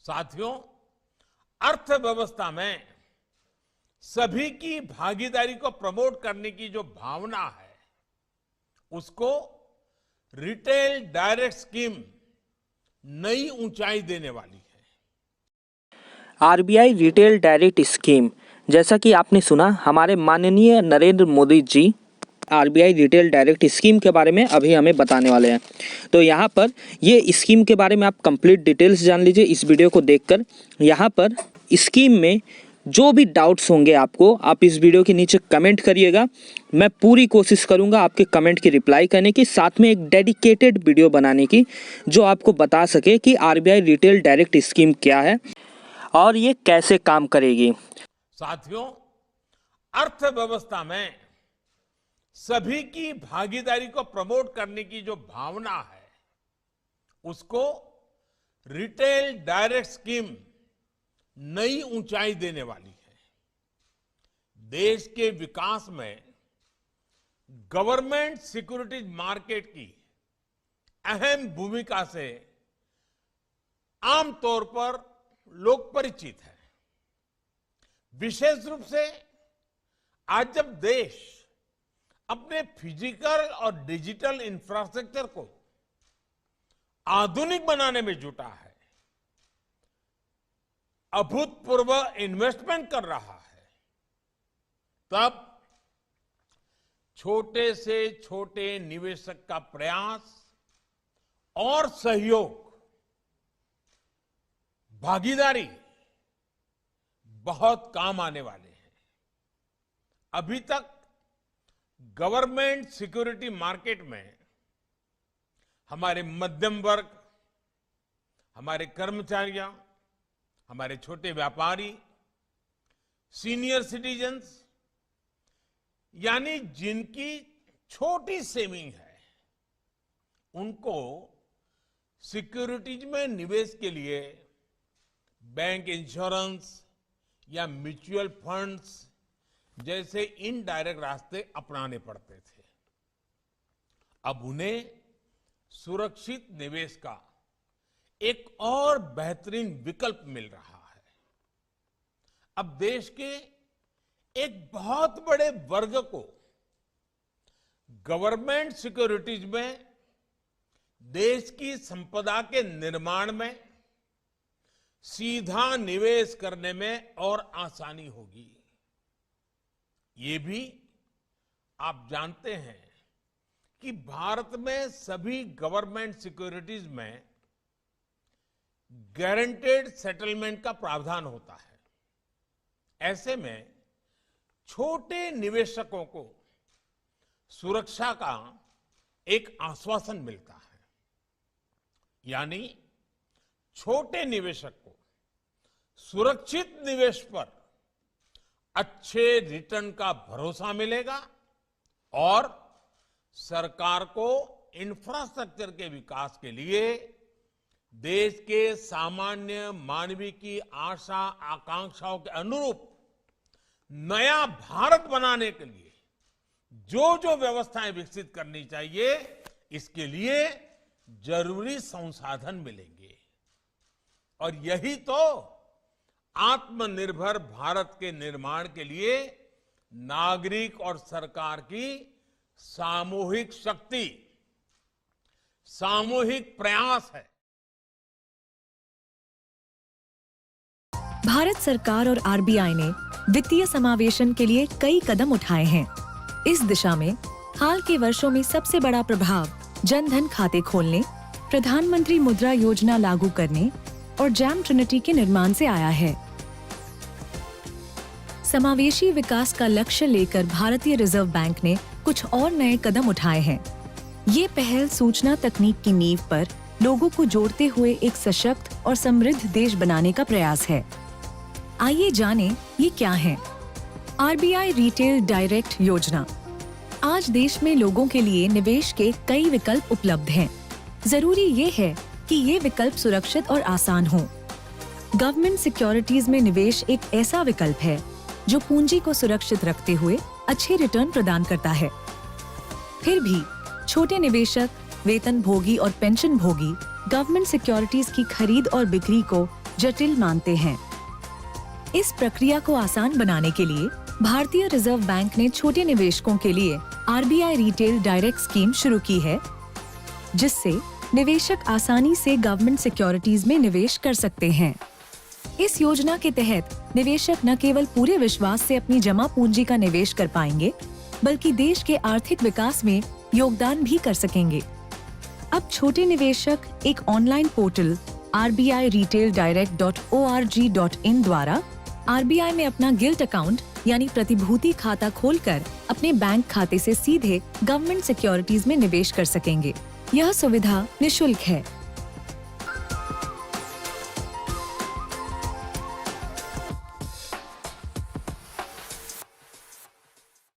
साथियों, अर्थव्यवस्था में सभी की भागीदारी को प्रमोट करने की जो भावना है, उसको रिटेल डायरेक्ट स्कीम नई ऊंचाई देने वाली है। आरबीआई रिटेल डायरेक्ट स्कीम, जैसा कि आपने सुना, हमारे माननीय Narendra Modi ji RBI retail direct scheme के बारे में अभी हमें बताने वाले हैं। तो यहाँ पर ये स्कीम के बारे में आप कंप्लीट डिटेल्स जान लीजिए इस वीडियो को देखकर। यहाँ पर स्कीम में जो भी डाउट्स होंगे आपको, आप इस वीडियो के नीचे कमेंट करिएगा। मैं पूरी कोशिश करूँगा आपके कमेंट की रिप्लाई करने की, साथ में एक डेडिकेटेड वीडियो बनाने की जो आपको बता सके कि आरबीआई रिटेल डायरेक्ट स्कीम क्या है और ये कैसे काम करेगी। साथियों, अर्थव्यवस्था में सभी की भागीदारी को प्रमोट करने की जो भावना है, उसको रिटेल डायरेक्ट स्कीम नई ऊंचाई देने वाली है। देश के विकास में गवर्नमेंट सिक्योरिटीज मार्केट की अहम भूमिका से आमतौर पर लोग परिचित हैं। विशेष रूप से आज जब देश अपने फिजिकल और डिजिटल इंफ्रास्ट्रक्चर को आधुनिक बनाने में जुटा है, अभूतपूर्व इन्वेस्टमेंट कर रहा है, तब छोटे से छोटे निवेशक का प्रयास और सहयोग, भागीदारी बहुत काम आने वाले हैं। अभी तक गवर्नमेंट सिक्योरिटी मार्केट में हमारे मध्यम वर्ग, हमारे कर्मचारियों, हमारे छोटे व्यापारी, सीनियर सिटीजन्स, यानी जिनकी छोटी सेविंग है, उनको सिक्योरिटीज में निवेश के लिए बैंक इंश्योरेंस या म्यूचुअल फंड्स जैसे इनडायरेक्ट रास्ते अपनाने पड़ते थे। अब उन्हें सुरक्षित निवेश का एक और बेहतरीन विकल्प मिल रहा है। अब देश के एक बहुत बड़े वर्ग को गवर्नमेंट सिक्योरिटीज में देश की संपदा के निर्माण में सीधा निवेश करने में और आसानी होगी। ये भी आप जानते हैं कि भारत में सभी गवर्नमेंट सिक्योरिटीज में गारंटेड सेटलमेंट का प्रावधान होता है। ऐसे में छोटे निवेशकों को सुरक्षा का एक आश्वासन मिलता है, यानी छोटे निवेशक को सुरक्षित निवेश पर अच्छे रिटर्न का भरोसा मिलेगा और सरकार को इंफ्रास्ट्रक्चर के विकास के लिए देश के सामान्य मानवी की आशा आकांक्षाओं के अनुरूप नया भारत बनाने के लिए जो जो व्यवस्थाएं विकसित करनी चाहिए, इसके लिए जरूरी संसाधन मिलेंगे। और यही तो आत्मनिर्भर भारत के निर्माण के लिए नागरिक और सरकार की सामूहिक शक्ति, सामूहिक प्रयास है। भारत सरकार और आरबीआई ने वित्तीय समावेशन के लिए कई कदम उठाए हैं। इस दिशा में हाल के वर्षों में सबसे बड़ा प्रभाव जन धन खाते खोलने, प्रधानमंत्री मुद्रा योजना लागू करने और जैम ट्रिनिटी के निर्माण से आया है। समावेशी विकास का लक्ष्य लेकर भारतीय रिजर्व बैंक ने कुछ और नए कदम उठाए हैं। ये पहल सूचना तकनीक की नींव पर लोगों को जोड़ते हुए एक सशक्त और समृद्ध देश बनाने का प्रयास है। आइए जानें ये क्या है। आरबीआई रिटेल डायरेक्ट योजना। आज देश में लोगों के लिए निवेश के कई विकल्प उपलब्ध हैं। जरूरी ये है कि ये विकल्प सुरक्षित और आसान हो। गवर्नमेंट सिक्योरिटीज में निवेश एक ऐसा विकल्प है जो पूंजी को सुरक्षित रखते हुए अच्छे रिटर्न प्रदान करता है। फिर भी छोटे निवेशक, वेतन भोगी और पेंशन भोगी गवर्नमेंट सिक्योरिटीज की खरीद और बिक्री को जटिल मानते हैं। इस प्रक्रिया को आसान बनाने के लिए भारतीय रिजर्व बैंक ने छोटे निवेशकों के लिए RBI रिटेल डायरेक्ट स्कीम शुरू की है, जिससे निवेशक आसानी से गवर्नमेंट सिक्योरिटीज में निवेश कर सकते हैं। इस योजना के तहत निवेशक न केवल पूरे विश्वास से अपनी जमा पूंजी का निवेश कर पाएंगे, बल्कि देश के आर्थिक विकास में योगदान भी कर सकेंगे। अब छोटे निवेशक एक ऑनलाइन पोर्टल RBIRetailDirect.org.in द्वारा RBI में अपना गिल्ट अकाउंट यानी प्रतिभूति खाता खोलकर अपने बैंक खाते से सीधे गवर्नमेंट सिक्योरिटीज में निवेश कर सकेंगे। यह सुविधा निशुल्क है